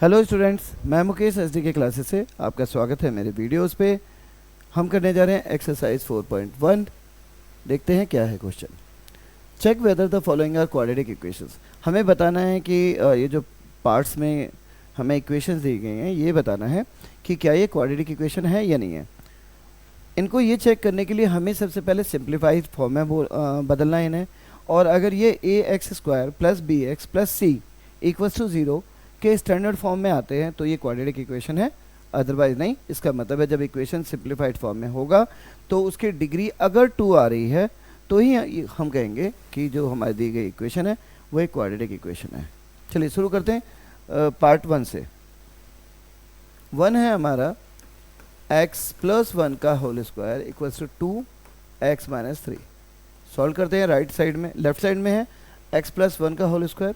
Hello students, मैं Mukesh SD के classes से आपका स्वागत है मेरे वीडियोस पे। हम करने जा रहे हैं एक्सरसाइज 4.1। देखते हैं क्या है question. Check whether the following are quadratic equations. हमें बताना है कि ये जो पार्ट्स में हमें इक्वेशंस दी गई हैं, ये बताना है कि क्या ये क्वाड्रेटिक इक्वेशन है या नहीं है। इनको ये चेक करने के लिए हमें सबसे पहले सिंप्लीफाइड फॉर्म में बदलना है इन्हें। और अगर ये a x square plus b x plus c equals to 0 के स्टैंडर्ड फॉर्म में आते हैं तो ये क्वाड्रेटिक इक्वेशन है, अदरवाइज नहीं। इसका मतलब है जब इक्वेशन सिंप्लीफाइड फॉर्म में होगा तो उसकी डिग्री अगर 2 आ रही है तो ही हम कहेंगे कि जो हमारी दी गई इक्वेशन है वो एक क्वाड्रेटिक इक्वेशन है। चलिए शुरू करते हैं पार्ट 1 से। 1 है हमारा x प्लस 1 का whole square equals to 2x minus 3। Solve करते हैं। राइट साइड में, लेफ्ट साइड में है x प्लस 1 का होल स्क्वायर,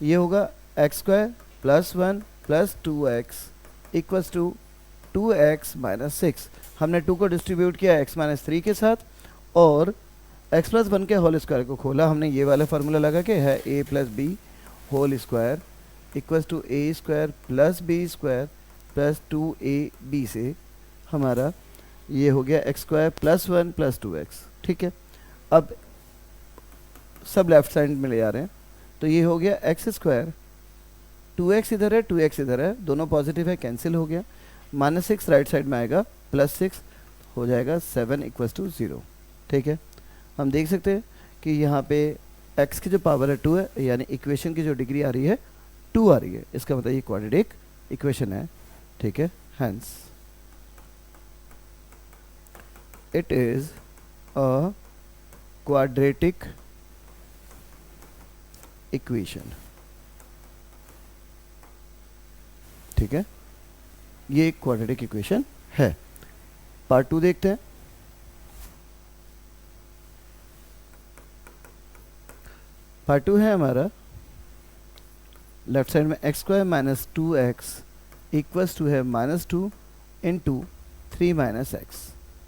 ये होगा x square plus 1 plus 2x equals to 2x minus 6। हमने 2 को डिस्ट्रीब्यूट किया x माइनस 3 के साथ और x प्लस 1 के होल स्क्वायर को खोला हमने। ये वाला फार्मूला लगा के है a plus b whole square equals to a square plus b square plus 2ab से हमारा ये हो गया x square plus 1 plus 2x। ठीक है, अब सब लेफ्ट साइड में ले आ रहे हैं तो ये हो गया एक्स स्क्वायर, 2x इधर है 2x इधर है, दोनों पॉजिटिव है, कैंसिल हो गया। माइनस 6 राइट साइड में आएगा, प्लस 6 हो जाएगा 7 इक्वल्स टू 0। ठीक है, हम देख सकते हैं कि यहाँ पे x की जो पावर है 2 है, यानी इक्वेशन की जो डिग्री आ रही है 2 आ रही है। इसका मतलब ये क्वाड्रेटिक इक्वेशन है। ठीक है, hence it is a quadratic equation. ठीक है, ये एक क्वाड्रेटिक इक्वेशन है। पार्ट 2 देखते हैं। पार्ट 2 है हमारा लेफ्ट साइड में x square minus 2x equals to है minus 2 into 3 minus x.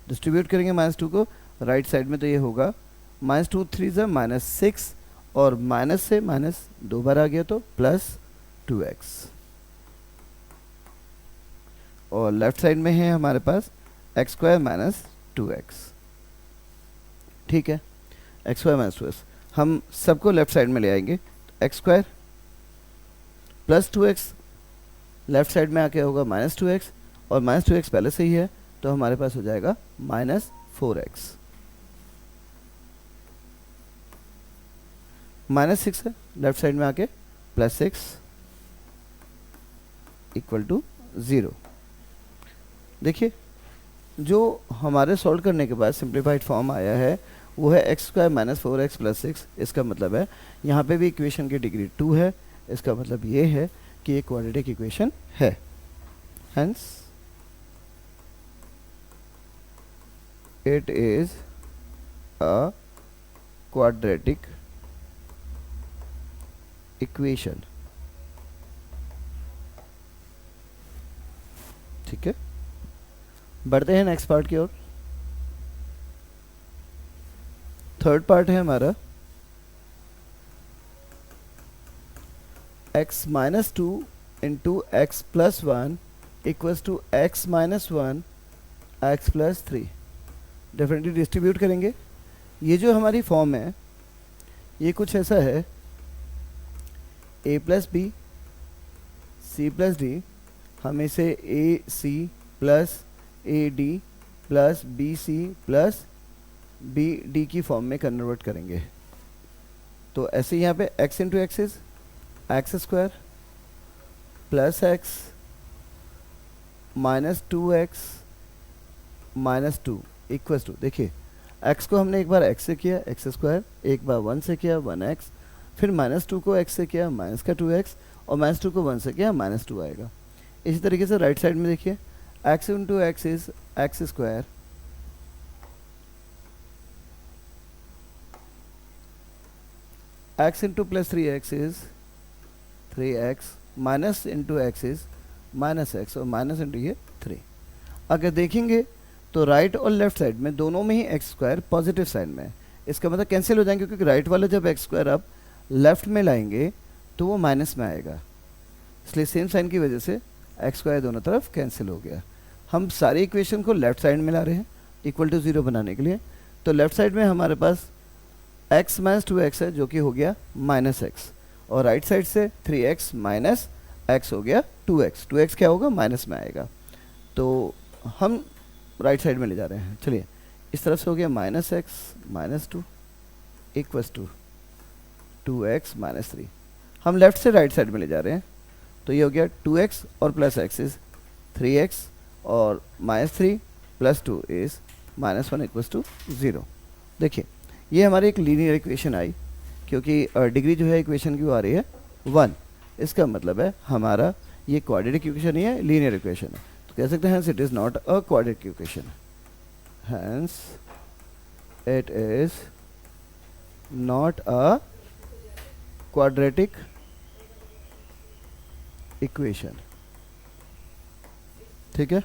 Distribute करेंगे माइनस 2 को राइट साइड में तो ये होगा माइनस 2 3 से माइनस 6 और माइनस से माइनस 2 बार आ गया तो प्लस 2x। और लेफ्ट साइड में है हमारे पास एक्स स्क्वायर माइनस 2x। ठीक है, एक्स स्क्वायर माइनस 2x हम सबको लेफ्ट साइड में ले आएंगे। X square plus 2x left side में आके होगा माइनस 2x और माइनस 2x पहले से ही है तो हमारे पास हो जाएगा माइनस 4x। माइनस 6 है लेफ्ट साइड में आके प्लस 6 इक्वल टू 0। देखिए, जो हमारे सॉल्व करने के बाद सिंप्लीफाइड फॉर्म आया है वो है x square minus 4x plus 6। इसका मतलब है यहाँ पे भी इक्वेशन की डिग्री 2 है। इसका मतलब ये है कि ये क्वाड्रेटिक इक्वेशन है। Hence it is a quadratic equation. ठीक है, बढ़ते हैं नेक्स्ट पार्ट की ओर। थर्ड पार्ट है हमारा x minus 2 into x plus 1 equals to x minus 1 x plus 3। Definitely distribute करेंगे। ये जो हमारी फॉर्म है ये कुछ ऐसा है, a plus b c plus d. हम इसे a c plus a d plus b c plus b d की फॉर्म में कन्वर्ट करेंगे। तो ऐसे यहाँ पे x into x is x square plus x minus 2x minus 2 equals to, देखिए x को हमने एक बार x से किया एक्स स्क्वायर, एक बार 1 से किया 1x, फिर माइनस 2 को x से किया माइनस का 2x और माइनस 2 को 1 से किया माइनस 2 आएगा। इसी तरीके से राइट साइड में देखिए x into x is x square x into plus 3x is 3x minus into x is minus x और माइनस इंटू ये 3। अगर देखेंगे तो राइट और लेफ्ट साइड में दोनों में ही एक्स स्क्वायर पॉजिटिव साइड में है। इसका मतलब कैंसिल हो जाएंगे क्योंकि राइट वाला जब एक्स स्क्वायर आप लेफ्ट में लाएंगे तो वो माइनस में आएगा। इसलिए सेम साइन की वजह से एक्स स्क्वायर दोनों तरफ कैंसिल हो गया। हम सारी इक्वेशन को लेफ्ट साइड में ला रहे हैं इक्वल टू 0 बनाने के लिए। तो लेफ्ट साइड में हमारे पास x माइनस 2x है जो कि हो गया माइनस एक्स, और राइट साइड से 3x माइनस एक्स हो गया 2x। 2x क्या होगा, माइनस में आएगा, तो हम राइट साइड में ले जा रहे हैं। चलिए इस तरफ से हो गया minus x minus 2 equals to 2x minus 3। हम लेफ्ट से राइट साइड में ले जा रहे हैं, तो ये हो गया 2x और प्लस एक्स इज 3x और minus 3 plus 2 is minus 1 equals to 0। देखिए ये हमारी एक लीनियर इक्वेशन आई, क्योंकि डिग्री जो है इक्वेशन की वो आ रही है 1। इसका मतलब है हमारा ये क्वाड्रेटिक इक्वेशन ही है, लीनियर इक्वेशन है, तो कह सकते हैं it is not a quadratic equation, hence it is not a quadratic equation. ठीक है,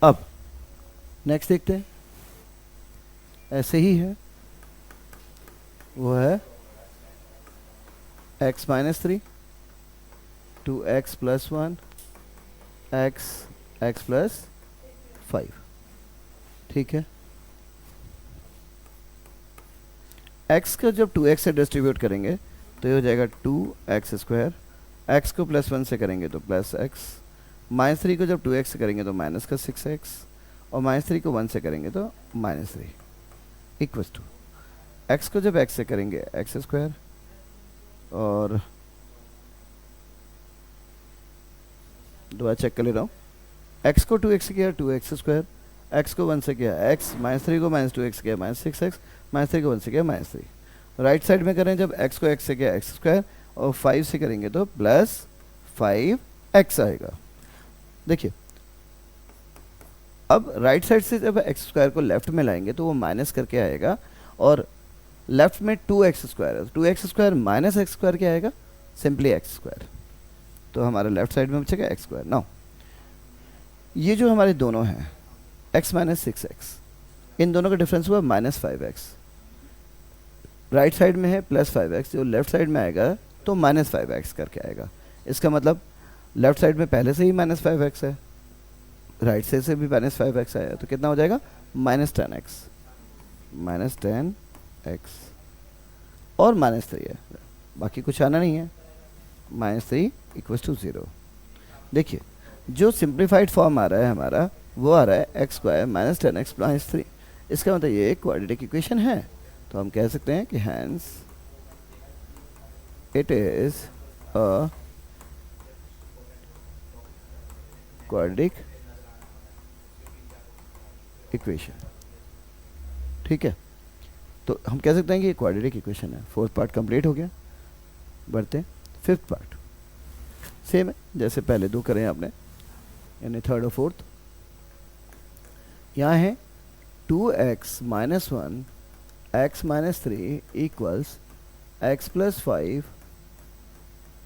अब नेक्स्ट देखते हैं। ऐसे ही है, वो है x minus 3 2x plus 1 x plus 5। ठीक है, x को जब 2x से डिस्ट्रीब्यूट करेंगे तो ये हो जाएगा 2x स्क्वायर, x को प्लस 1 से करेंगे तो प्लस x, माइनस 3 को जब 2x से करेंगे तो माइनस का 6x, और माइनस 3 को 1 से करेंगे तो माइनस 3 इक्वल्स टू x को जब x से करेंगे x स्क्वायर, और दोबारा चेक कर ले रहा हूँ, x को 2x से किया 2x स्क्वायर, x को 1 से किया x, माइनस 3 को माइनस 2x किया माइनस 6x, माइनस 3 को 1 से किया माइनस 3। राइट साइड में करें जब x को x से किया x स्क्वायर, और 5 से करेंगे तो प्लस 5x आएगा। देखिए अब राइट साइड से जब एक्स स्क्वायर को लेफ्ट में लाएंगे तो वो माइनस करके आएगा, और लेफ्ट में 2x स्क्वायर है, 2x square minus x square क्या आएगा, सिंपली एक्स स्क्वायर। तो हमारा लेफ्ट साइड में बचेगा एक्स स्क्वायर। नाउ ये जो हमारे दोनों हैं x माइनस 6x, इन दोनों का डिफरेंस हुआ माइनस 5x। राइट साइड में है प्लस 5x, जो लेफ्ट साइड में आएगा तो माइनस 5x करके आएगा। इसका मतलब लेफ्ट साइड में पहले से ही माइनस 5x है, राइट साइड से भी माइनस 5x आया, तो कितना हो जाएगा माइनस 10x, माइनस 10x और माइनस 3 है, बाकी कुछ आना नहीं है, माइनस 3 इक्वल्स टू 0। देखिए जो सिंप्लीफाइड फॉर्म आ रहा है हमारा, वो आ रहा है x square minus 10x minus 3। इसका मतलब ये एक क्वाड्रेटिक इक्वेशन है, तो हम कह सकते हैं कि hence it is a quadratic equation. ठीक है, तो हम कह सकते हैं कि ये क्वाड्रेटिक इक्वेशन है। फोर्थ पार्ट कंप्लीट हो गया, बढ़ते फिफ्थ पार्ट। सेम है जैसे पहले दो करें आपने, यानी थर्ड और फोर्थ। यहाँ है 2x minus 1 x minus 3 equals x plus 5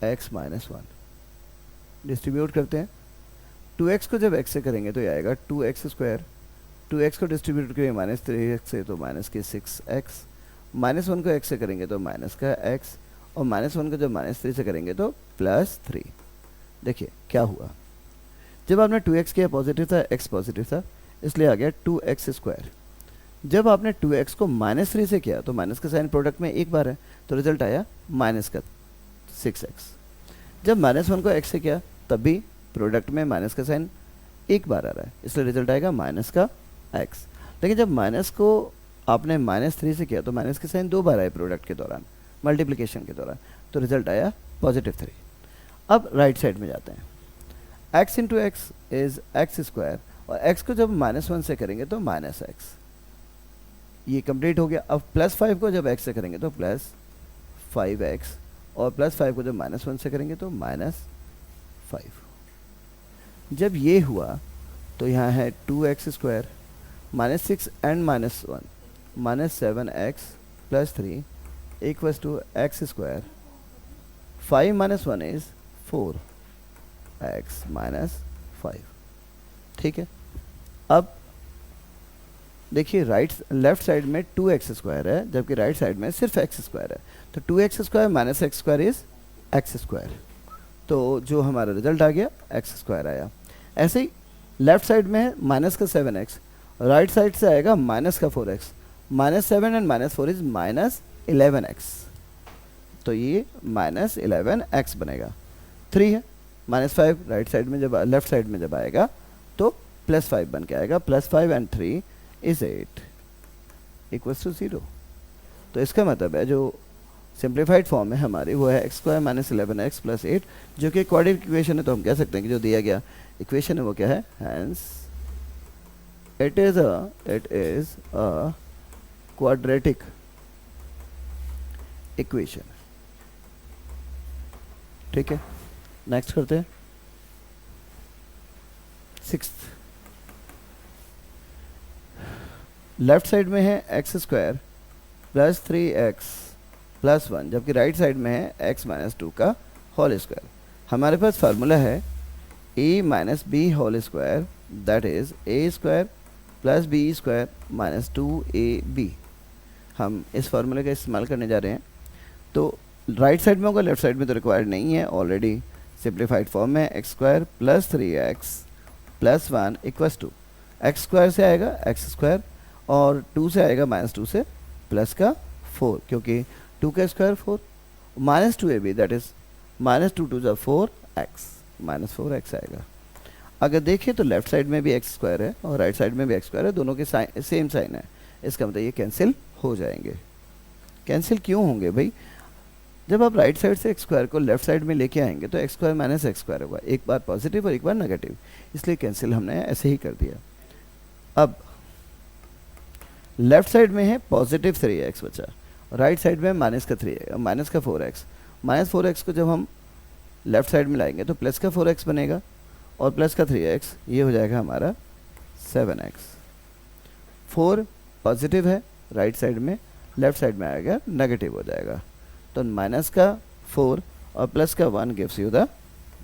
x minus 1। Distribute करते हैं, 2x को जब x से करेंगे तो ये आएगा 2x स्क्वायर, 2x को डिस्ट्रीब्यूट करेंगे माइनस 3x से तो माइनस के 6x, माइनस 1 को x से करेंगे तो माइनस का x, और माइनस 1 को जब माइनस 3 से करेंगे तो प्लस 3। देखिए क्या हुआ, जब आपने 2x किया पॉजिटिव था, x पॉजिटिव था, इसलिए आ गया 2x स्क्वायर। जब आपने 2x को माइनस 3 से किया तो माइनस का साइन प्रोडक्ट में एक बार है, तो रिजल्ट आया माइनस का 6x। जब माइनस 1 को x से किया तब भी प्रोडक्ट में माइनस का साइन एक बार आ रहा है, इसलिए रिजल्ट आएगा माइनस का x। लेकिन जब माइनस को आपने माइनस 3 से किया तो माइनस के साइन दो बार आए प्रोडक्ट के दौरान, मल्टीप्लिकेशन के दौरान, तो रिजल्ट आया पॉजिटिव 3। अब राइट साइड में जाते हैं, x into x is x square, और x को जब माइनस 1 से करेंगे तो माइनस x, ये कंप्लीट हो गया। अब प्लस 5 को जब x से करेंगे तो प्लस 5x, और प्लस 5 को जब माइनस 1 से करेंगे तो माइनस 5। जब ये हुआ तो यहाँ है 2x square minus 6 and minus 1 minus 7x plus 3 equals to x square. 5 minus 1 is 4x minus 5। ठीक है, अब देखिए लेफ्ट साइड में 2x स्क्वायर है, जबकि राइट साइड में सिर्फ x स्क्वायर है, तो 2x square minus x square is x square. तो जो हमारा रिजल्ट आ गया एक्स स्क्वायर आया। ऐसे ही लेफ्ट साइड में है माइनस का 7x, राइट साइड से आएगा माइनस का 4x, -7 एंड -4 इज -11x, तो ये -11x बनेगा। 3 है -5, राइट साइड में जब लेफ्ट साइड में जब आएगा तो +5 बन के आएगा, +5 एंड 3 इज 8 इक्वल्स टू 0। तो इसका मतलब है जो सिंप्लीफाइड फॉर्म है हमारी वो है x² - 11x + 8, जो कि क्वाड्रेटिक इक्वेशन है। तो हम कह सकते हैं कि जो दिया गया इक्वेशन है वो क्या है, hence it is a quadratic equation. ठीक है, नेक्स्ट करते हैं 6th। लेफ्ट साइड में है x² + 3x + 1, जबकि राइट साइड में है x - 2 का होल स्क्वायर। हमारे पास फार्मूला है a - b whole square, that is a² + b² - 2ab। हम इस फार्मूले का इस्तेमाल करने जा रहे हैं। तो राइट साइड में होगा, लेफ्ट साइड में तो रिक्वायर्ड नहीं है, ऑलरेडी सिंप्लीफाइड फॉर्म में x² + 3x + 1 equals to x² से आएगा x² और 2 से आएगा -2 से प्लस का 4, क्योंकि 2 का square 4, -2ab that is -2 × 2 = 4x, -4x आएगा। अगर देखिए तो लेफ्ट साइड में भी x² है और राइट साइड में भी x² है, दोनों के सेम साइन है, इसका मतलब ये कैंसिल हो जाएंगे। कैंसिल क्यों होंगे भाई, जब आप राइट साइड से x² को लेफ्ट साइड में लेके आएंगे तो x² - x² होगा, एक बार पॉजिटिव और एक बार नेगेटिव, इसलिए कैंसिल हमने ऐसे ही कर दिया। अब लेफ्ट साइड में है पॉजिटिव 3x बचा, राइट साइड में माइनस का 4x। -4x को जब हम लेफ्ट साइड में लाएंगे तो प्लस का 4x बनेगा और प्लस का 3x, ये हो जाएगा हमारा 7x। 4 पॉजिटिव है राइट साइड में, लेफ्ट साइड में आएगा नेगेटिव हो जाएगा, तो माइनस का 4 और प्लस का 1 गिव्स यू द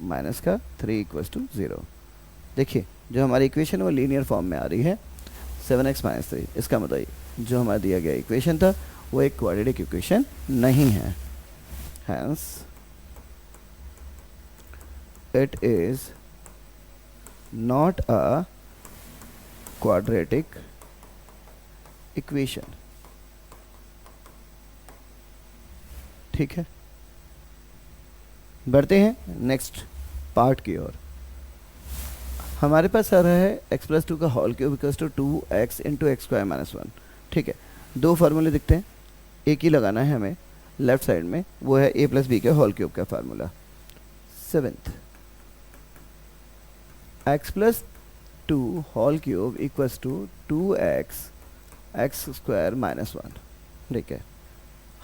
माइनस का 3 इक्वल्स टू 0। देखिए जो हमारी इक्वेशन वो लीनियर फॉर्म में आ रही है 7x - 3, इसका मतलब जो हमारा दिया गया इक्वेशन था वो एक क्वाड्रेटिक इक्वेशन नहीं है, hence it is not a quadratic equation. ठीक है, बढ़ते हैं नेक्स्ट पार्ट की ओर। हमारे पास आ रहा है x + 2 का whole cube equals to 2x × x² - 1। ठीक है, दो फार्मूले दिखते हैं, एक ही लगाना है हमें लेफ्ट साइड में, वो है a + b के होल क्यूब का formula. 7th x + 2 whole cube equals to 2x x² - 1। ठीक है,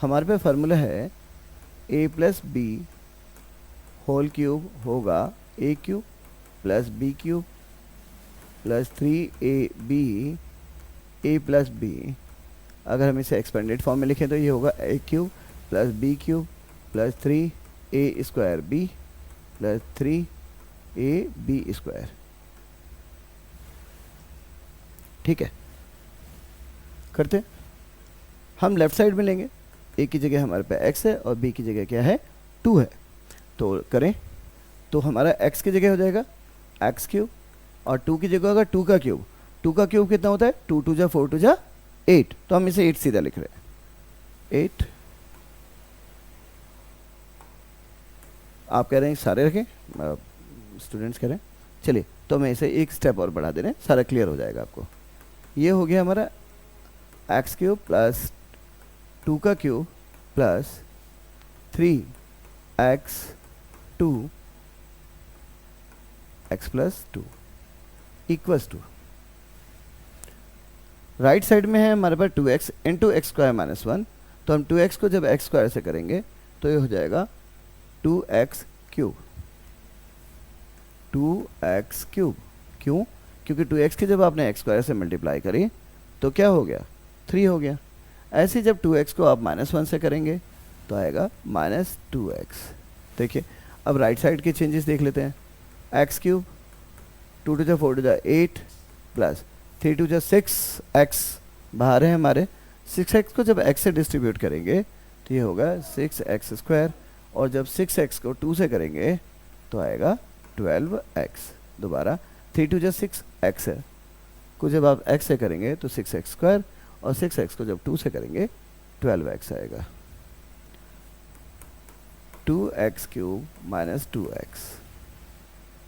हमारे पास फार्मूला है a + b होल क्यूब होगा a³ + b³ + 3ab a + b। अगर हम इसे एक्सपेंडेड फॉर्म में लिखें तो ये होगा a³ + b³ + 3a² b + 3ab²। ठीक है, करते हैं। हम लेफ्ट साइड में लेंगे, a की जगह हमारे पे x है और b की जगह क्या है 2 है, तो करें तो हमारा x की जगह हो जाएगा x³ और 2 की जगह होगा 2 का क्यूब। 2 का क्यूब कितना होता है, 2 × 2 = 4 × 2 = 8, तो हम इसे 8 सीधा लिख रहे हैं 8। आप कह रहे हैं सारे रखें, स्टूडेंट्स कह रहे हैं, चलिए तो मैं इसे एक स्टेप और बढ़ा दे रहे हैं, सारा क्लियर हो जाएगा आपको। ये हो गया हमारा x³ + 2 का cube + 3x2 x + 2 equals to, right side में है हमारे पास 2x × x² - 1, तो हम 2x को जब x² से करेंगे तो ये हो जाएगा 2x³। 2x³ क्यों, क्योंकि 2x की जब आपने x² से मल्टीप्लाई करी तो क्या हो गया 3 हो गया। ऐसे जब 2x को आप -1 से करेंगे तो आएगा -2x। देखिए अब राइट साइड के चेंजेस देख लेते हैं, x³, 2 × 2 = 4 × 2 = 8 + 3 × 2 = 6x बाहर है हमारे, 6x को जब x से डिस्ट्रीब्यूट करेंगे तो ये होगा 6x², और जब 6x को 2 से करेंगे तो आएगा 12x। दोबारा 3 2 6 x है, को जब आप x से करेंगे तो 6x स्क्वायर, और 6x को जब 2 से करेंगे 12x आएगा। 2x cube minus 2x।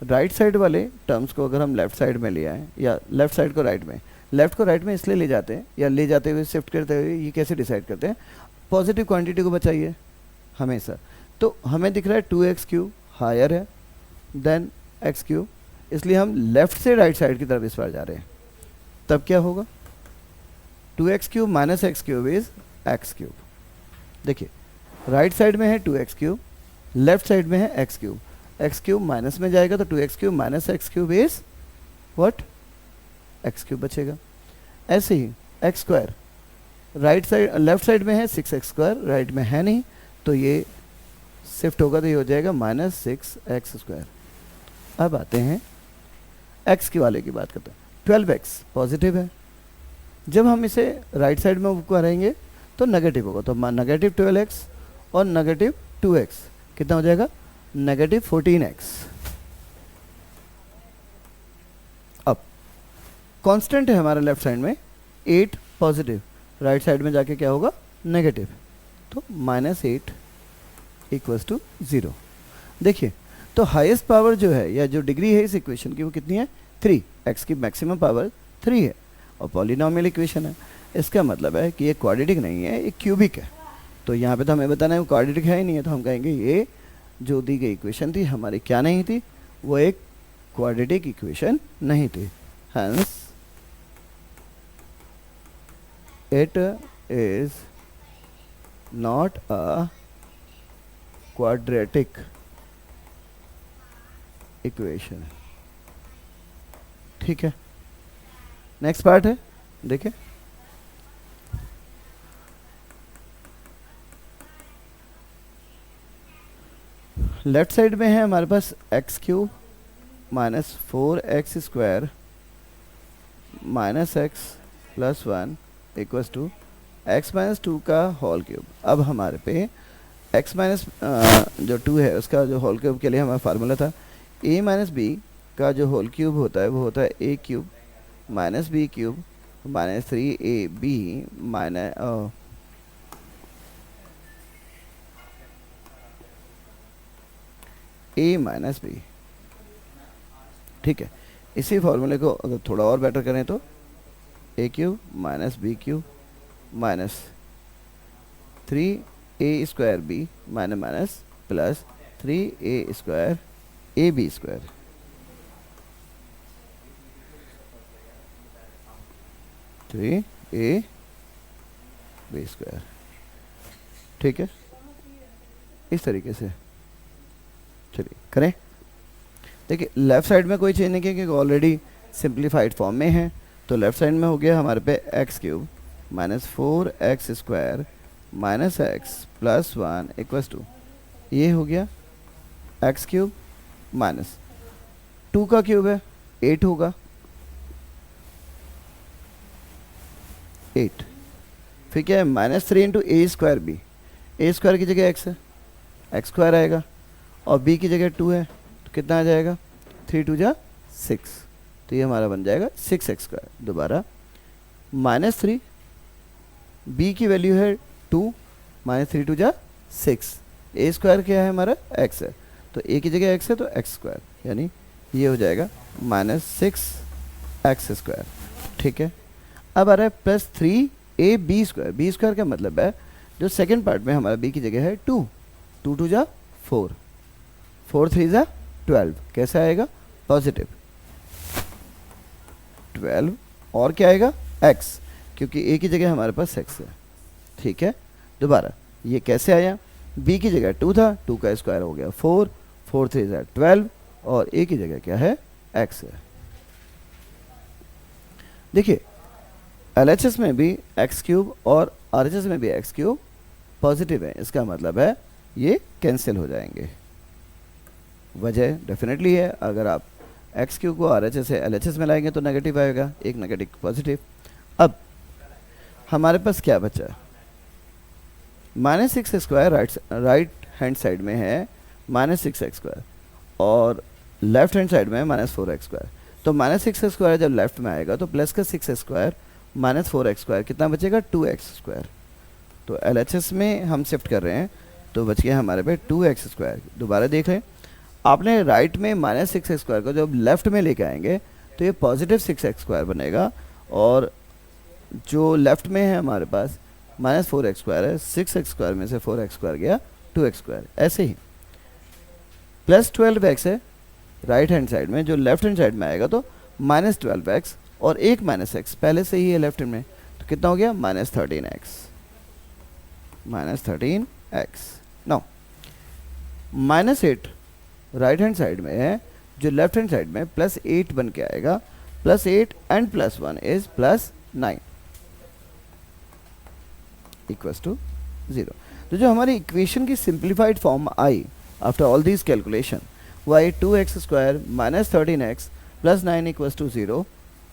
Right side वाले टर्म्स को अगर हम लेफ्ट साइड में ले आएँ, या लेफ्ट साइड को राइट में, लेफ्ट को राइट में इसलिए ले जाते हैं या ले जाते हुए शिफ्ट करते हुए ये कैसे डिसाइड करते हैं, पॉजिटिव क्वांटिटी को बचाइए हमेशा। तो हमें दिख रहा है 2x क्यूब हायर है देन x क्यूब, इसलिए हम लेफ्ट से राइट साइड की तरफ इस बार जा रहे हैं। तब क्या होगा, 2x cube minus x cube is x cube. देखिए राइट साइड में है 2x क्यूब, लेफ्ट साइड में है x cube, x cube minus में जाएगा तो 2x cube minus x cube is what, x cube बचेगा। ऐसे ही x square right side left side में है 6x स्क्वायर, राइट में है नहीं, तो ये शिफ्ट होगा तो ये हो जाएगा माइनस 6x स्क्वायर। अब आते हैं x के वाले की बात करते हैं। 12x पॉजिटिव है, जब हम इसे राइट साइड में करेंगे तो नेगेटिव होगा, तो नेगेटिव 12x और नेगेटिव 2x कितना हो जाएगा, नेगेटिव 14x। अब कांस्टेंट है हमारा लेफ्ट साइड में 8 पॉजिटिव, राइट साइड में जाके क्या होगा नेगेटिव, तो माइनस 8 इक्वल्स टू 0। देखिए तो हाईएस्ट पावर जो है या जो डिग्री है इस इक्वेशन की वो कितनी है, 3। x की मैक्सिमम पावर 3 है और पॉलिनॉमियल इक्वेशन है, इसका मतलब है कि ये क्वाड्रेटिक नहीं है, ये क्यूबिक है। तो यहाँ पे तो हमें बताना है वो क्वाड्रेटिक है ही नहीं है, तो हम कहेंगे ये जो दी गई इक्वेशन थी हमारी क्या नहीं थी, वो एक क्वाड्रेटिक इक्वेशन नहीं थी। Hence it is not a quadratic equation. ठीक है, नेक्स्ट पार्ट है, देखिए लेफ्ट साइड में है हमारे पास x cube minus 4x square minus x plus 1 equals to x minus 2 का होल क्यूब। अब हमारे पे x माइनस जो 2 है उसका जो होल क्यूब के लिए हमारा फार्मूला था a माइनस बी का जो होल क्यूब होता है वो होता है a cube minus b cube minus 3ab minus a minus b. ठीक है, इसी फॉर्मूले को अगर थोड़ा और बेटर करें तो a cube minus b cube minus 3a square b minus minus plus 3a square a b square. Three a b square. ठीक है, इस तरीके से चलिए करें। देखिए लेफ्ट साइड में कोई चेंज नहीं किया क्योंकि ऑलरेडी सिंप्लीफाइड फॉर्म में है, तो लेफ्ट साइड में हो गया हमारे पे x cube minus 4x square minus x plus 1 equals to ये हो गया एक्स क्यूब माइनस 2 का क्यूब है 8 होगा 8, फिर क्या है माइनस 3 इंटू ए स्क्वायर बी, ए स्क्वायर की जगह एक्स है एक्स स्क्वायर आएगा और बी की जगह 2 है तो कितना आ जाएगा 3 2 जा 6, तो ये हमारा बन जाएगा 6x स्क्वायर। दोबारा माइनस 3 बी की वैल्यू है 2 माइनस 3 2 जा 6, ए स्क्वायर क्या है हमारा x है तो ए की जगह x है तो x स्क्वायर यानी ये हो जाएगा माइनस 6x स्क्वायर। ठीक है, अब आ रहा है plus 3a b square, b square का मतलब है जो सेकंड पार्ट में हमारा b की जगह है 2 2 2 जा 4 4 3 जा 12, कैसा आएगा पॉजिटिव 12 और क्या आएगा x क्योंकि a की जगह हमारे पास x है। ठीक है, दोबारा ये कैसे आया b की जगह 2 था 2 का स्क्वायर हो गया 4 4 3 जा 12 और a की जगह क्या है x है। देखिए LHS में भी एक्स क्यूब और RHS में भी एक्स क्यूब पॉजिटिव है, इसका मतलब है ये कैंसिल हो जाएंगे। वजह डेफिनेटली है अगर आप एक्स क्यूब को RHS से LHS में लाएंगे तो नेगेटिव आएगा, एक नेगेटिव पॉजिटिव। अब हमारे पास क्या बचा minus 6 square right hand side में है माइनस 6x स्क्वायर और लेफ्ट हैंड साइड में है -4x²। तो -6x² जब लेफ्ट में आएगा तो प्लस का 6x² -4x², कितना बचेगा 2x²। तो LHS में हम शिफ्ट कर रहे हैं तो बच गया हमारे पे 2x²। दोबारा देख लें, आपने राइट में -6x² को जब लेफ्ट में लेके आएंगे तो ये पॉजिटिव 6x² बनेगा, और जो लेफ्ट में है हमारे पास -4x² है, 6x² में से 4x² गया 2x²। ऐसे ही प्लस 12x है राइट हैंड साइड में, जो लेफ्ट हैंड साइड में आएगा तो -12x और एक -x पहले से ही है लेफ्ट हैंड में, तो कितना हो गया -13x। Now -8 right hand side में है, जो लेफ्ट हैंड साइड में +8 बन के आएगा, +8 एंड +1 इज +9 इक्वल्स टू 0। तो जो हमारी इक्वेशन की simplified form I after all these calculation वो आई 2x² -13x +9 इक्वल्स टू 0।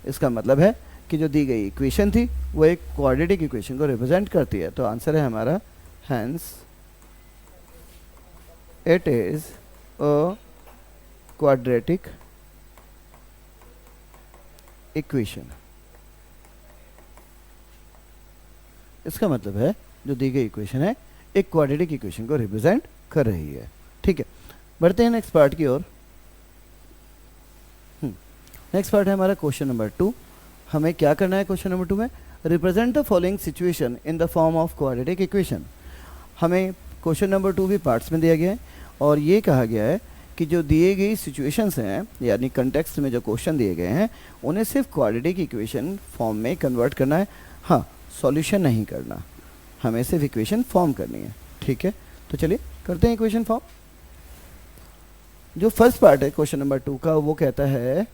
इसका मतलब है कि जो दी गई इक्वेशन थी वो एक क्वाड्रेटिक इक्वेशन को रिप्रेजेंट करती है। तो आंसर है हमारा hence it is a quadratic equation. इसका मतलब है जो दी गई इक्वेशन है एक क्वाड्रेटिक इक्वेशन को रिप्रेजेंट कर रही है। ठीक है, बढ़ते हैं नेक्स्ट पार्ट की ओर। नेक्स्ट पार्ट है हमारा क्वेश्चन नंबर 2। हमें क्या करना है क्वेश्चन नंबर 2 में? Represent the following situation in the form of quadratic equation. हमें क्वेश्चन नंबर 2 भी पार्ट्स में दिया गया है और ये कहा गया है कि जो दिए गई सिचुएशंस हैं यानी कंटेक्स्ट में जो क्वेश्चन दिए गए हैं उन्हें सिर्फ क्वाड्रेटिक इक्वेशन फॉर्म में कन्वर्ट करना है। हाँ, सॉल्यूशन नहीं करना, हमें सिर्फ इक्वेशन फॉर्म करनी है। ठीक है, तो चलिए करते हैं इक्वेशन फॉर्म। जो फर्स्ट पार्ट है क्वेश्चन नंबर 2 का वो कहता है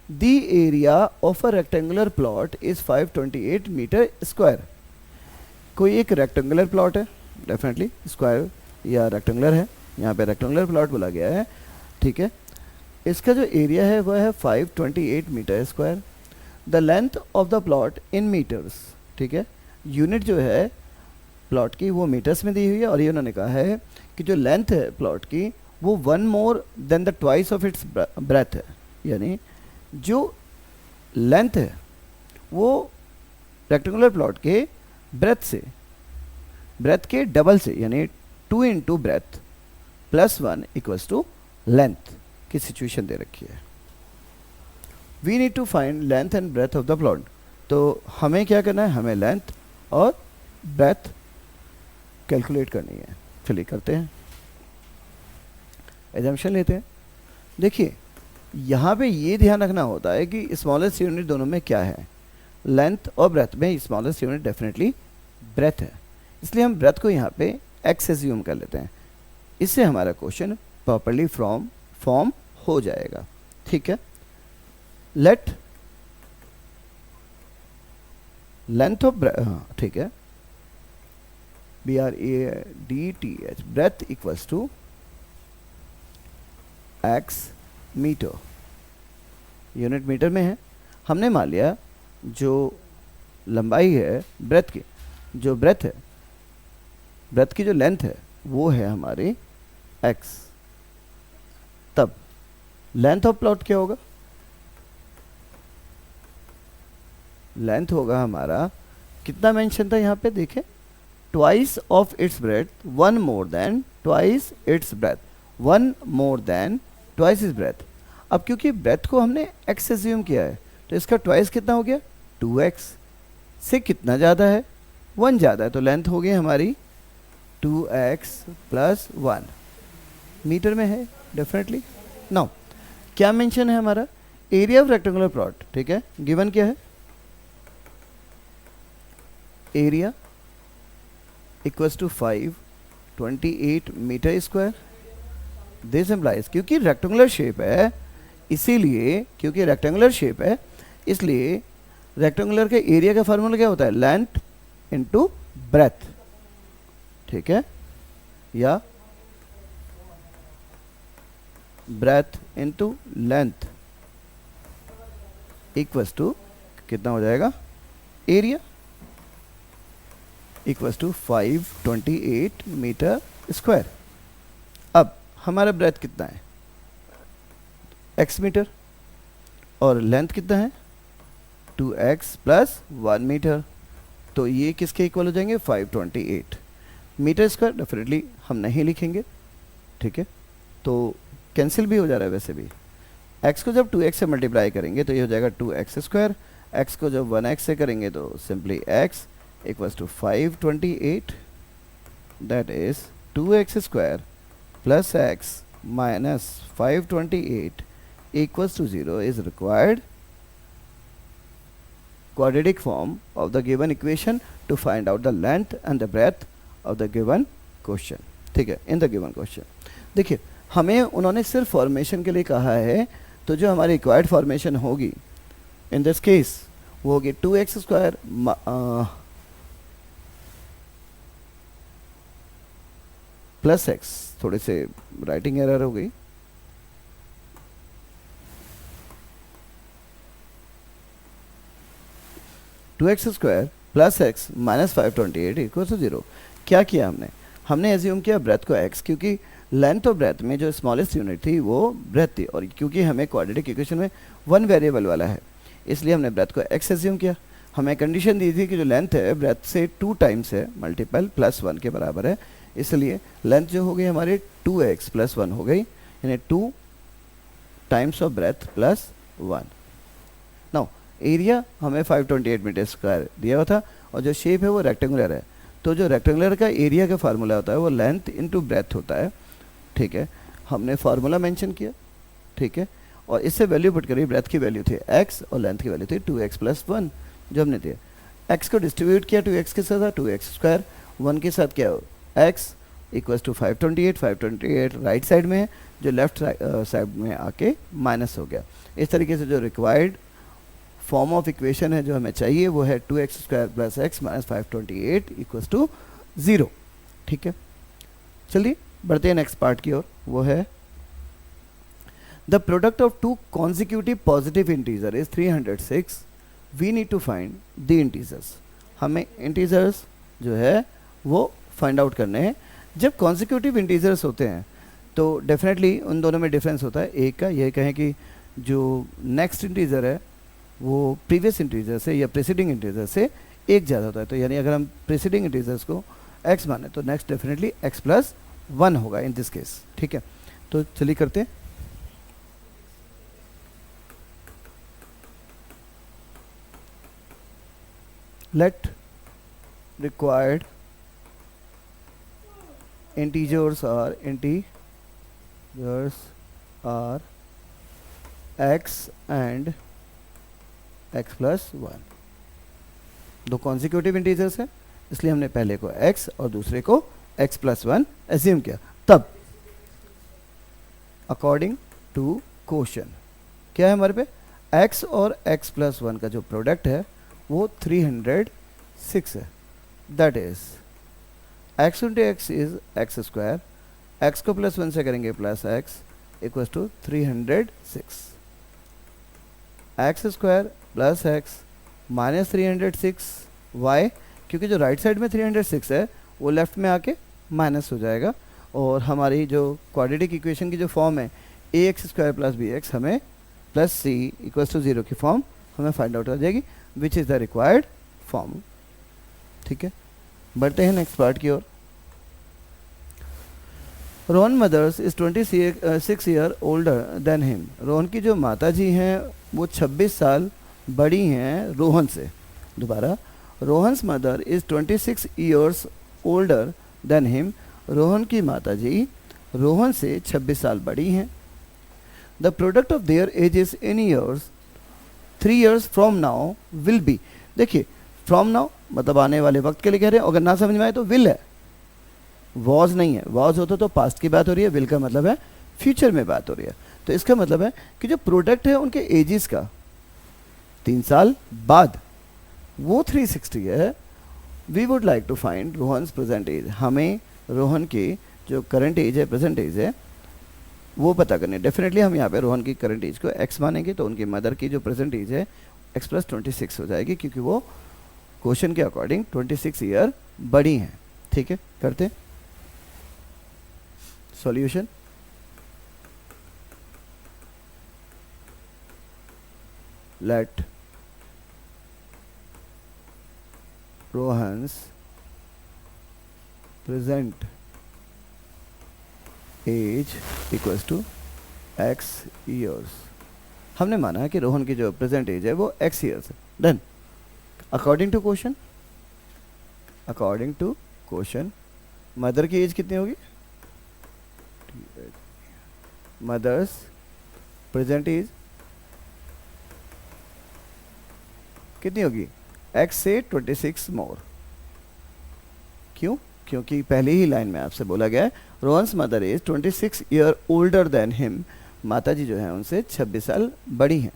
the area of a rectangular plot is 528 metre square. कोई एक रेक्टेंगुलर प्लॉट है, डेफिनेटली स्क्वायर या रेक्टेंगुलर है, यहाँ पे रेक्टेंगुलर प्लॉट बोला गया है। ठीक है, इसका जो एरिया है वह है 528 metre square. The length of the plot in metres. ठीक है, यूनिट जो है प्लॉट की वो मीटर्स में दी हुई है और ये उन्होंने कहा है कि जो लेंथ है प्लॉट की वो 1 more than the twice of its breadth है, यानी जो लेंथ है वो रेक्टेंगुलर प्लॉट के ब्रेथ के डबल से, यानी 2 into breadth +1 equals to length की सिचुएशन दे रखी है। We need to find length and breadth of the plot. तो हमें क्या करना है, हमें लेंथ और ब्रेथ कैलकुलेट करनी है। चलिए करते हैं, एजम्पशन लेते हैं। देखिए यहाँ पे ये ध्यान रखना होता है कि स्मॉलेस्ट यूनिट दोनों में क्या है, लेंथ और ब्रेथ में स्मॉलेस्ट यूनिट डेफिनेटली ब्रेथ है, इसलिए हम ब्रेथ को यहाँ पे x एज्यूम कर लेते हैं। इससे हमारा क्वेश्चन प्रॉपर्ली फॉर्म हो जाएगा। ठीक है, लेट लेंथ ऑफ ठीक है, BREADTH breadth equals to x metre, unit metre में है। हमने मान लिया जो लंबाई है ब्रेथ की, जो ब्रेथ है, ब्रेथ की जो लेंथ है वो है हमारी x। तब लेंथ ऑफ प्लॉट क्या होगा, लेंथ होगा हमारा, कितना मेंशन था यहाँ पे देखें, twice of its breadth 1 more than twice its breadth, 1 more than twice is breadth. अब क्योंकि ब्रेथ को हमने x एज्यूम किया है तो इसका ट्वाइस कितना हो गया, 2x से कितना ज़्यादा है, 1 ज़्यादा है, तो लेंथ हो गई हमारी 2x + 1 मीटर में है डेफिनेटली। नाउ क्या मेंशन है हमारा, एरिया ऑफ रेक्टेंगुलर प्लॉट। ठीक है, गिवन क्या है, area equals to 528 metre square. This implies, क्योंकि रेक्टेंगुलर शेप है इसीलिए, क्योंकि रेक्टेंगुलर शेप है इसलिए रेक्टेंगुलर के एरिया का फार्मूला क्या होता है, लेंथ इनटू ब्रेथ। ठीक है, या breadth into length equals to कितना हो जाएगा, area equals to 528 metre square. अब हमारा ब्रेथ कितना है, x मीटर और लेंथ कितना है 2x प्लस 1 मीटर, तो ये किसके इक्वल हो जाएंगे 528 मीटर स्क्वायर। डेफिनेटली हम नहीं लिखेंगे, ठीक है, तो कैंसिल भी हो जा रहा है वैसे भी। x को जब 2x से मल्टीप्लाई करेंगे तो ये हो जाएगा 2x स्क्वायर, x को जब 1x से करेंगे तो simply x equals to 528, that is 2x square plus x minus 528 equals to 0 is required quadratic form of the given equation to find out the length and the breadth of the given question, ठीक है, in the given question। देखिए हमें उन्होंने सिर्फ formation के लिए कहा है, तो जो हमारी रिक्वायर्ड फॉर्मेशन होगी इन दिस केस वो होगी 2x स्क्वायर प्लस x, थोड़े से राइटिंग एरर हो गई, 2x square plus x minus 528 equal to 0। क्या किया हमने एज्यूम किया ब्रेथ को x, क्योंकि लेंथ और ब्रेथ में जो स्मॉलेस्ट यूनिट थी वो ब्रेथ थी, और क्योंकि हमें क्वाड्रेटिक इक्वेशन में 1 वेरिएबल वाला है इसलिए हमने ब्रेथ को x एज्यूम किया। हमें कंडीशन दी थी कि जो लेंथ है ब्रेथ से 2 टाइम्स है, मल्टीपल प्लस 1 के बराबर है, इसलिए लेंथ जो हो गई हमारे 2x प्लस 1 हो गई, यानी 2 times of breadth plus 1। Now area हमें 528 मीटर स्क्वायर दिया हुआ था और जो शेप है वो रेक्टेंगुलर है, तो जो रेक्टेंगुलर का एरिया का फार्मूला होता है वो लेंथ इनटू ब्रेथ होता है, ठीक है। हमने फार्मूला मेंशन किया, ठीक है, और इससे वैल्यू पुट करी, ब्रेथ की वैल्यू थी x और लेंथ की वैल्यू थी 2x प्लस 1 जो हमने दिया। x को डिस्ट्रीब्यूट किया 2x के साथ, 2x स्क्वायर 1 के साथ क्या हो x equals to 528 right side में है, जो लेफ्ट साइड में आके माइनस हो गया। इस तरीके से जो रिक्वायर्ड फॉर्म ऑफ इक्वेशन है जो हमें चाहिए वो है 2x square plus x minus 528 equals to 0, ठीक है। चलिए बढ़ते हैं नेक्स्ट पार्ट की ओर, वो है the product of 2 consecutive positive integer is 306, we need to find the integers. हमें इंटीजर्स जो है वो फाइंड आउट करने हैं। जब कॉन्जिक्यूटिव इंटीजर्स होते हैं तो डेफिनेटली उन दोनों में डिफरेंस होता है। एक का ये कहें कि जो नेक्स्ट इंटीजर है वो प्रीवियस इंटीजर से या प्रीसीडिंग इंटीजर से एक ज़्यादा होता है, तो यानी अगर हम प्रीसीडिंग इंटीजर्स को x माने तो नेक्स्ट डेफिनेटली x प्लस 1 होगा इन दिस केस, ठीक है। तो चलिए करते हैं। Let required integers are x and x plus 1। दो कॉन्जिक्यूटिव इंटीजर्स है इसलिए हमने पहले को x और दूसरे को x प्लस 1 एज्यूम किया। तब अकॉर्डिंग टू क्वेश्चन क्या है हमारे पे, x और x प्लस 1 का जो प्रोडक्ट है वो 306 है, that is x into x is x square, x को प्लस 1 से करेंगे plus x equals to 306, x square plus x minus 306। Why, क्योंकि जो राइट साइड में 306 है वो लेफ्ट में आके माइनस हो जाएगा, और हमारी जो क्वाड्रेटिक इक्वेशन की जो फॉर्म है a x square plus b x हमें प्लस सी इक्वल्स टू 0 की फॉर्म हमें फाइंड आउट हो जाएगी, which is the required form, ठीक है। बढ़ते हैं नेक्स्ट पार्ट की ओर। Rohan mother's is 26 year older than him. Rohan की जो माता जी हैं वो 26 साल बड़ी हैं रोहन से। दोबारा, Rohan's mother is 26 years older than him. Rohan की माता जी रोहन से 26 साल बड़ी हैं। The product of there edges in years 3 years from now will B. देखिए फ्रॉम नाउ मतलब आने वाले वक्त के लिए कह रहे हैं, अगर ना समझ में आए तो विल है, वॉज नहीं है। वॉज होता तो पास्ट की बात हो रही है, विल का मतलब है फ्यूचर में बात हो रही है। तो इसका मतलब है कि जो प्रोडक्ट है उनके एजेस का 3 साल बाद वो 360 है। We would like to find Rohan's present age. हमें रोहन की जो करंट एज है, प्रेजेंट एज है, वो पता करनी है। डेफिनेटली हम यहाँ पे रोहन की करंट एज को x मानेंगे, तो उनकी मदर की जो प्रेजेंट एज है x प्लस 26 हो जाएगी, क्योंकि वो क्वेश्चन के अकॉर्डिंग 26 ईयर बड़ी हैं, ठीक है। करते हैं solution. Let Rohan's present age equals to x years. हमने माना है कि रोहन की जो प्रेजेंट एज है वो x ईयर्स है। Done. According to question mother की एज कितनी होगी? मदर्स प्रेजेंट एज कितनी होगी? x से 26 मोर। क्यों? क्योंकि पहली ही लाइन में आपसे बोला गया है Rohan's mother is 26 year older than him. माता जी जो है उनसे 26 साल बड़ी हैं,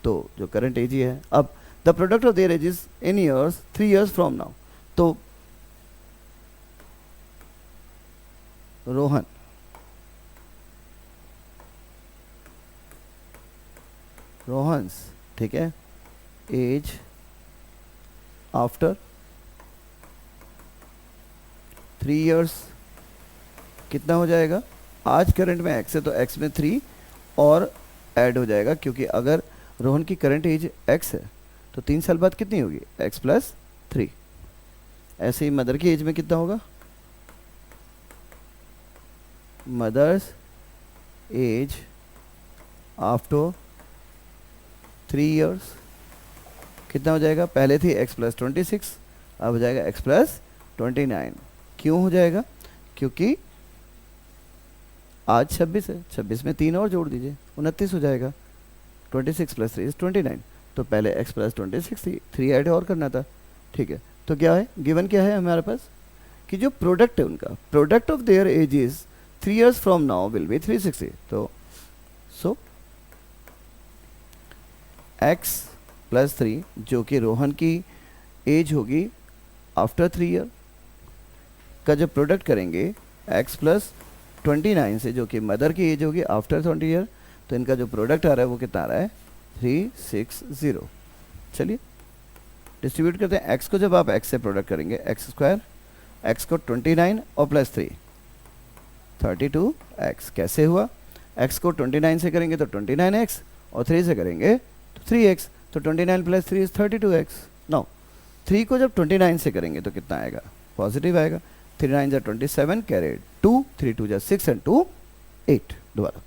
तो जो करंट एज ही है। अब the product of their age is in years 3 years from now. तो रोहन्स ठीक है एज आफ्टर 3 ईयर्स कितना हो जाएगा? आज करंट में x है तो x में 3 और ऐड हो जाएगा, क्योंकि अगर रोहन की करंट एज x है तो 3 साल बाद कितनी होगी? x plus 3। ऐसे ही मदर की एज में कितना होगा? मदर्स एज आफ्टर 3 ईयर्स कितना हो जाएगा? पहले थी x प्लस 26, अब हो जाएगा x प्लस 29। क्यों हो जाएगा? क्योंकि आज 26 है, 26 में 3 और जोड़ दीजिए 29 हो जाएगा। 26 प्लस 3 इज 29। तो पहले x प्लस 26 थी, 3 ऐड और करना था। ठीक है, तो क्या है गिवन? क्या है हमारे पास कि जो प्रोडक्ट है उनका, product of their age is 3 years from now will be 360। तो सो x प्लस 3 जो कि रोहन की एज होगी आफ्टर 3 ईयर का जब प्रोडक्ट करेंगे x प्लस 29 से जो कि मदर की एज होगी आफ्टर 20 ईयर, तो इनका जो प्रोडक्ट आ रहा है वो कितना आ रहा है? 360। चलिए डिस्ट्रीब्यूट करते हैं। x को जब आप x से प्रोडक्ट करेंगे x स्क्वायर, x को 29 और प्लस 3 32x। कैसे हुआ? x को 29 से करेंगे तो 29x और 3 से करेंगे तो 3x, तो 29 प्लस 3 इज 32x। नाउ 3 को जब 29 से करेंगे तो कितना आएगा? पॉजिटिव आएगा। 3 9 जा 27 कैरेड 2, 3 2 जा 6 एंड 2 8। दोबारा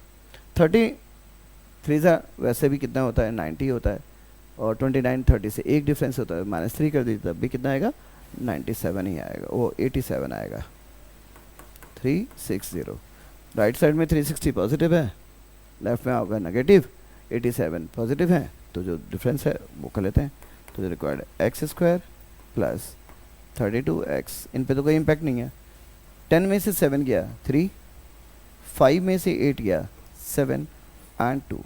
33 जा वैसे भी कितना होता है? 90 होता है, और 29 30 से एक डिफरेंस होता है, -3 कर दीजिए तब भी कितना आएगा? 97 ही आएगा, वो 87 आएगा। 360। राइट साइड में 360 पॉजिटिव है, लेफ्ट में होगा नेगेटिव 87 पॉजिटिव है, तो जो डिफरेंस है वो कर लेते हैं। तो जो required x square plus 32x, इन पे तो कोई इम्पैक्ट नहीं है। 10 में से 7 गया 3, 5 में से 8 गया 7 एंड 2।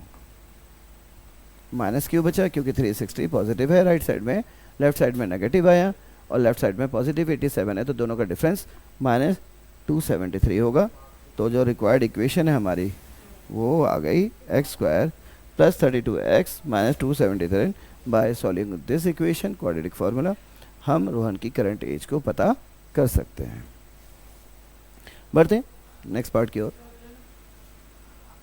माइनस क्यों बचा? क्योंकि 360 पॉजिटिव है राइट साइड में, लेफ्ट साइड में नेगेटिव आया और लेफ्ट साइड में पॉजिटिव 87 है, तो दोनों का डिफरेंस -273 होगा। तो जो रिक्वायर्ड इक्वेशन है हमारी वो आ गई x square plus 32x minus 273। By solving this equation quadratic formula हम रोहन की करंट एज को पता कर सकते हैं। बढ़ते हैं नेक्स्ट पार्ट की ओर।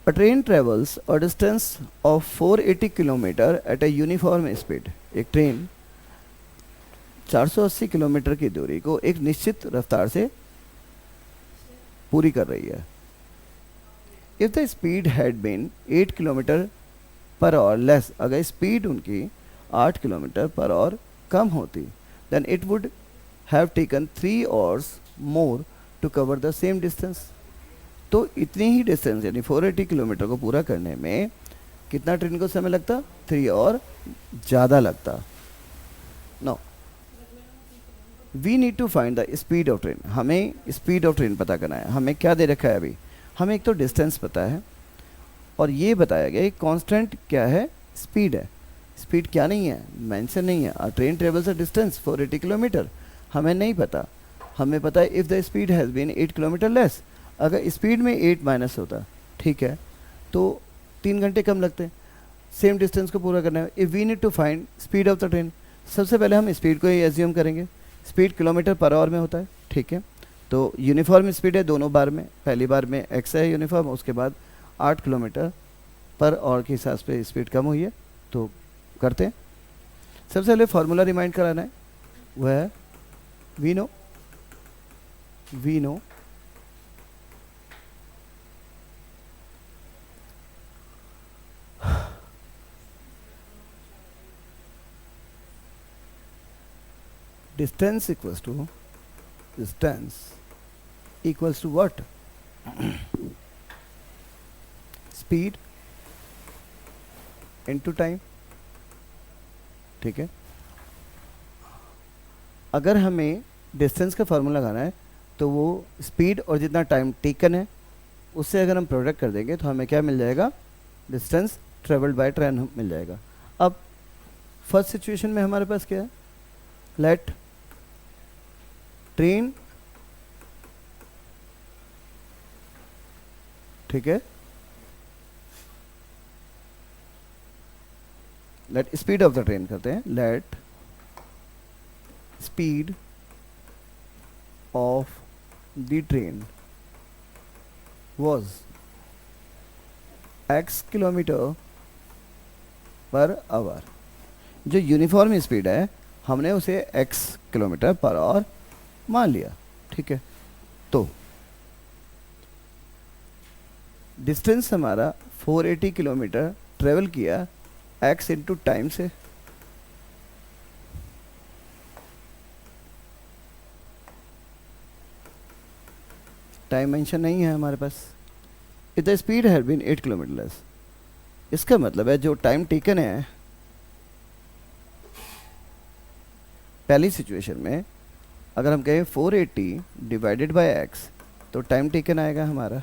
A train travels a distance of 480 kilometre at a uniform speed। एक ट्रेन 480 किलोमीटर की दूरी को एक निश्चित रफ्तार से पूरी कर रही है। If the speed had been 8 kilometre per hour less, अगर स्पीड उनकी 8 किलोमीटर पर आवर कम होती, then it would have taken 3 hours more to cover the same distance। तो इतनी ही डिस्टेंस यानी 480 किलोमीटर को पूरा करने में कितना ट्रेन को समय लगता? 3 और ज़्यादा लगता। No we need to find the speed of train. हमें स्पीड ऑफ ट्रेन पता करना है। हमें क्या दे रखा है अभी? हमें एक तो डिस्टेंस पता है और ये बताया गया कांस्टेंट क्या है? स्पीड है। स्पीड क्या नहीं है? मेंशन नहीं है। Train travels a distance 480 kilometre, हमें नहीं पता। हमें पता है if the speed has been 8 kilometre less. अगर स्पीड में 8 माइनस होता ठीक है तो 3 घंटे कम लगते सेम डिस्टेंस को पूरा करने में। If we need to find speed of the train, सबसे पहले हम स्पीड को ही एज्यूम करेंगे। स्पीड किलोमीटर पर आवर में होता है, ठीक है। तो यूनिफॉर्म स्पीड है दोनों बार में, पहली बार में एक्स है यूनिफॉर्म, उसके बाद 8 किलोमीटर पर आवर के हिसाब से स्पीड कम हुई है तो करते हैं। सबसे पहले फॉर्मूला रिमाइंड कराना है, वह है we know distance equals to what? Speed into time। ठीक है, अगर हमें डिस्टेंस का फार्मूला लगाना है तो वो स्पीड और जितना टाइम टेकन है उससे अगर हम प्रोडक्ट कर देंगे तो हमें क्या मिल जाएगा? डिस्टेंस ट्रेवल्ड बाय ट्रेन मिल जाएगा। अब फर्स्ट सिचुएशन में हमारे पास क्या है? लेट ट्रेन, ठीक है, let speed of the train करते हैं, let speed of the train was x kilometre per our. जो यूनिफॉर्म स्पीड है हमने उसे x किलोमीटर पर आवर मान लिया। ठीक है, तो डिस्टेंस हमारा 480 किलोमीटर ट्रेवल किया x इंटू टाइम से। टाइम मेंशन नहीं है हमारे पास। If the speed had been 8 kilometre less, इसका मतलब है जो टाइम टेकन है पहली सिचुएशन में, अगर हम कहें 480 डिवाइडेड बाय x तो टाइम टेकन आएगा हमारा।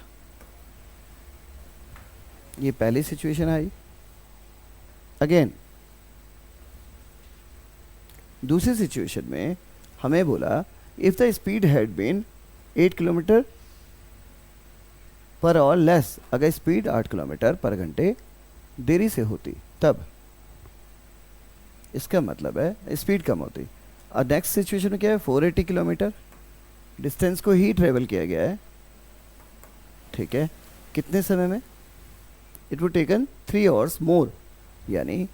ये पहली सिचुएशन आई। अगेन दूसरी सिचुएशन में हमें बोला if the speed had been 8 kilometre per hour less, अगर स्पीड 8 किलोमीटर पर घंटे देरी से होती तब, इसका मतलब है स्पीड कम होती। और नेक्स्ट सिचुएशन में क्या है? 480 किलोमीटर डिस्टेंस को ही ट्रेवल किया गया है। ठीक है, कितने समय में? इट वुड टेकन 3 आवर्स मोर, यानी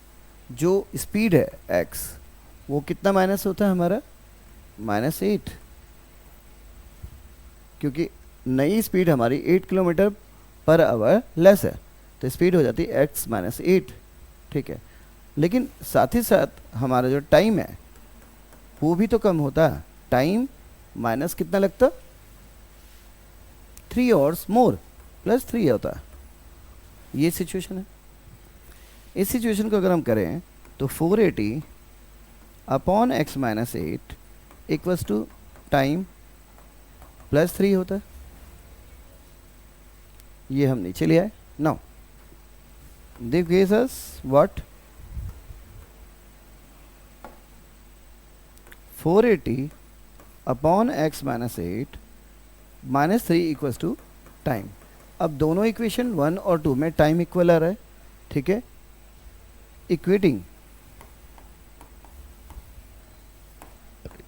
जो स्पीड है x वो कितना माइनस होता है हमारा? -8, क्योंकि नई स्पीड हमारी 8 किलोमीटर पर आवर लेस है तो स्पीड हो जाती है x -8। ठीक है, लेकिन साथ ही साथ हमारा जो टाइम है वो भी तो कम होता है। टाइम माइनस कितना लगता? 3 आवर्स मोर प्लस 3 होता है। ये सिचुएशन है। इस सिचुएशन को अगर हम करें तो 480 upon x -8 equals to time plus 3 होता है। ये हम नीचे ले आए। Now this gives us what? 480 upon x -8 -3 equals to time. अब दोनों इक्वेशन 1 और 2 में टाइम इक्वल आ रहा है। ठीक है, equating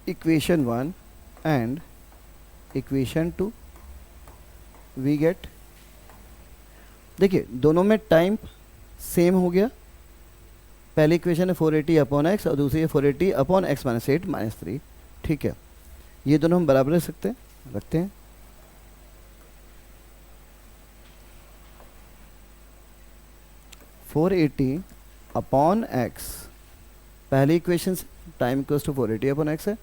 equation 1 and equation 2 we get, देखिए दोनों में टाइम सेम हो गया। पहली इक्वेशन है 480 अपॉन x और दूसरी है 480 अपॉन x -8 -3। ठीक है, ये दोनों हम बराबर रखते हैं। 480 अपॉन x, पहली इक्वेशन से time equals to 480 upon x है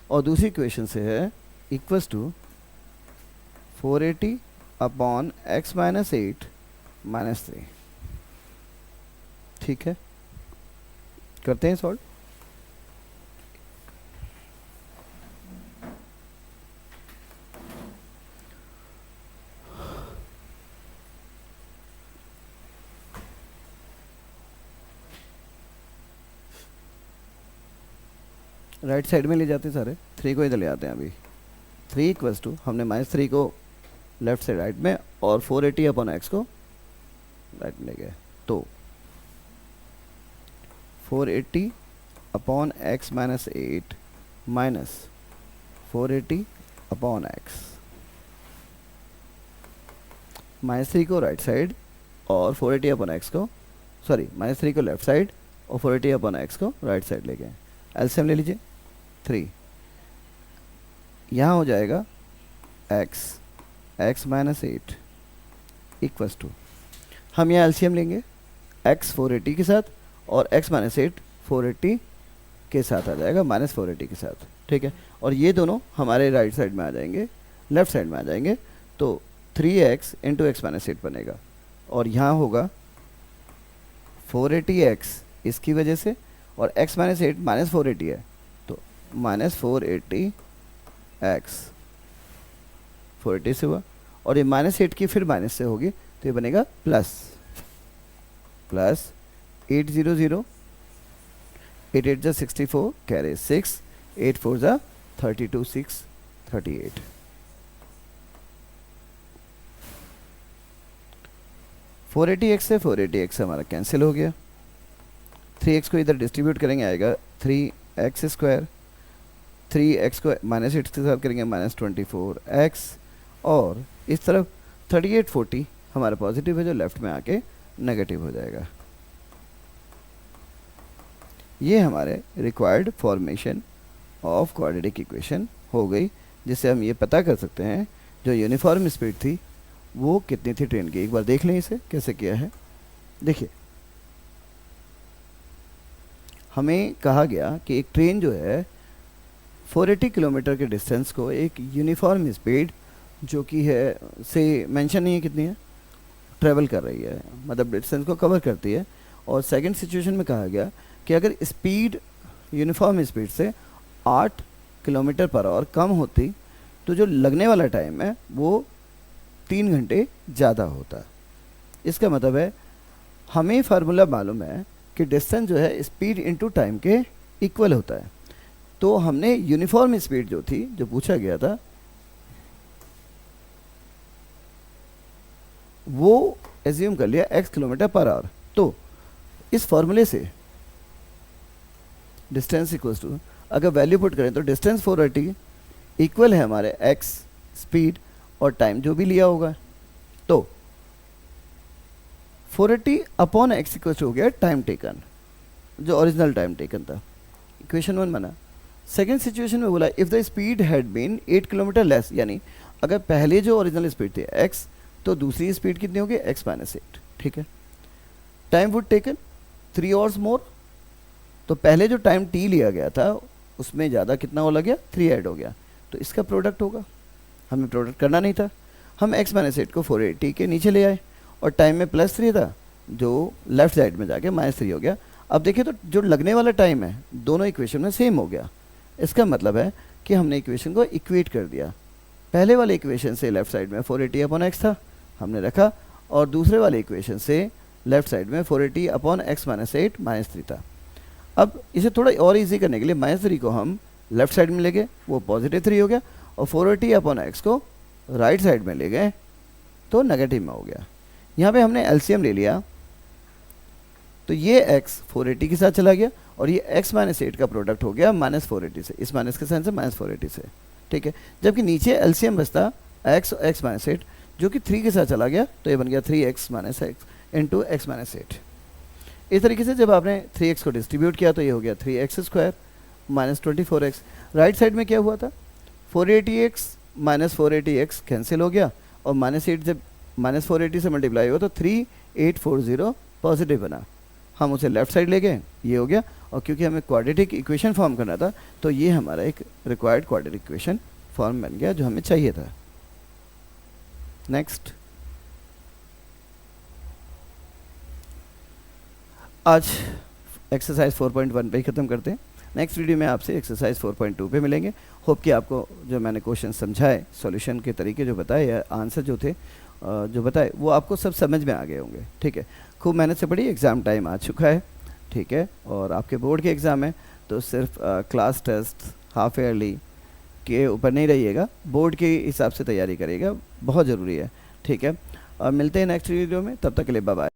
और दूसरी इक्वेशन से है इक्वल्स टू 480 अपॉन x -8 -3। ठीक है, करते हैं सॉल्व। राइट साइड में ले जाते हैं सारे, 3 को इधर ले आते हैं। अभी 3 इक्वल्स टू, हमने -3 को लेफ्ट से राइट में और 480 अपॉन x को राइट में ले गए, तो 480 upon x -8 minus 480 upon x, -3 को राइट साइड और 480 अपॉन x को, सॉरी -3 को लेफ्ट साइड और 480 अपॉन एक्स को राइट साइड ले गए। एलसीएम ले लीजिए 3, यहाँ हो जाएगा x माइनस 8 इक्वल्स टू, हम यहाँ एलसीएम लेंगे x 480 के साथ और x माइनस 8 480 के साथ आ जाएगा, माइनस 480 के साथ, ठीक है। और ये दोनों हमारे राइट साइड में आ जाएंगे, लेफ्ट साइड में आ जाएंगे, तो 3x इंटू एक्स माइनस 8 बनेगा। और यहाँ होगा 480x इसकी वजह से, और x माइनस 8 माइनस 480 है, तो माइनस 480x 480 से हुआ, और ये माइनस 8 की फिर माइनस से होगी, तो ये बनेगा प्लस 800, 8 8 जा 64, कैरी 6, 8 4 जा 32, 6 38। फोर एटी एक्स से 480x हमारा कैंसिल हो गया। 3x को इधर डिस्ट्रीब्यूट करेंगे, आएगा 3x स्क्वायर, 3x को माइनस 8 के साथ करेंगे माइनस 24x, और इस तरफ 38 40 हमारा पॉजिटिव है जो लेफ्ट में आके नेगेटिव हो जाएगा। ये हमारे required formation of quadratic equation हो गई, जिससे हम ये पता कर सकते हैं जो यूनिफॉर्म स्पीड थी वो कितनी थी ट्रेन की। एक बार देख लें इसे कैसे किया है। देखिए, हमें कहा गया कि एक ट्रेन जो है 480 किलोमीटर के डिस्टेंस को एक यूनिफॉर्म स्पीड जो कि है से मेंशन नहीं है कितनी है, ट्रेवल कर रही है, मतलब डिस्टेंस को कवर करती है। और सेकंड सिचुएशन में कहा गया कि अगर स्पीड यूनिफॉर्म स्पीड से 8 किलोमीटर पर आवर कम होती तो जो लगने वाला टाइम है वो 3 घंटे ज़्यादा होता। इसका मतलब है हमें फार्मूला मालूम है कि डिस्टेंस जो है स्पीड इनटू टाइम के इक्वल होता है। तो हमने यूनिफॉर्म स्पीड जो थी, जो पूछा गया था, वो एज्यूम कर लिया x किलोमीटर पर आवर। तो इस फॉर्मूले से डिस्टेंस इक्वल्स टू, अगर वैल्यू पुट करें तो डिस्टेंस 480 इक्वल है हमारे x स्पीड और टाइम जो भी लिया होगा। तो 480 अपॉन एक्स इक्वल्स हो गया टाइम टेकन, जो ओरिजिनल टाइम टेकन था। इक्वेशन 1 बना। सेकेंड सिचुएशन में बोला if the speed had been 8 kilometre less, यानी अगर पहले जो ओरिजिनल स्पीड थी x, तो दूसरी स्पीड कितनी होगी x माइनस 8, ठीक है। टाइम वुड टेकन 3 आवर्स मोर, तो पहले जो टाइम t लिया गया था उसमें ज़्यादा कितना हो गया, 3 ऐड हो गया, तो इसका प्रोडक्ट होगा। हमें प्रोडक्ट करना नहीं था, हम x माइनस 8 को 480 के नीचे ले आए और टाइम में +3 था जो लेफ्ट साइड में जाके -3 हो गया। अब देखिए तो जो लगने वाला टाइम है दोनों इक्वेशन में सेम हो गया। इसका मतलब है कि हमने इक्वेशन को इक्वेट कर दिया। पहले वाले इक्वेशन से लेफ्ट साइड में 480 अपॉन एक्स था, हमने रखा, और दूसरे वाले इक्वेशन से लेफ्ट साइड में 480 अपॉन एक्स माइनस 8 -3 था। अब इसे थोड़ा और इजी करने के लिए -3 को हम लेफ्ट साइड में ले गए, वो +3 हो गया, और 480 अपॉन एक्स को राइट साइड में ले गए तो नेगेटिव में हो गया। यहाँ पे हमने एलसीएम ले लिया, तो ये x 480 के साथ चला गया और ये x माइनस 8 का प्रोडक्ट हो गया -480 से, इस माइनस के साइन से -480 से, ठीक है। जबकि नीचे एलसीएम बचता x और x माइनस 8 जो कि 3 के साथ चला गया, तो ये बन गया 3x minus x into x minus 8। इस तरीके से जब आपने 3x को डिस्ट्रीब्यूट किया तो ये हो गया 3x square minus 24x। Right side में क्या हुआ था, 480x माइनस 480x कैंसिल हो गया, और -8 जब -480 से मल्टीप्लाई हुआ तो 3840 पॉजिटिव बना। हम उसे लेफ्ट साइड ले गए, ये हो गया, और क्योंकि हमें क्वाड्रेटिक इक्वेशन फॉर्म करना था तो ये हमारा एक रिक्वायर्ड क्वाड्रेटिक इक्वेशन फॉर्म बन गया जो हमें चाहिए था। नेक्स्ट, आज एक्सरसाइज 4.1 पे ही ख़त्म करते हैं। नेक्स्ट वीडियो में आपसे एक्सरसाइज 4.2 पे मिलेंगे। होप कि आपको जो मैंने क्वेश्चन समझाए, सॉल्यूशन के तरीके जो बताए या आंसर जो थे जो बताए, वो आपको सब समझ में आ गए होंगे, ठीक है। खूब मेहनत से पढ़िए, एग्ज़ाम टाइम आ चुका है, ठीक है, और आपके बोर्ड के एग्ज़ाम है तो सिर्फ क्लास टेस्ट हाफ ईयरली के ऊपर नहीं रहिएगा, बोर्ड के हिसाब से तैयारी करिएगा, बहुत ज़रूरी है, ठीक है। और मिलते हैं नेक्स्ट वीडियो में, तब तक के लिए बाय बाय।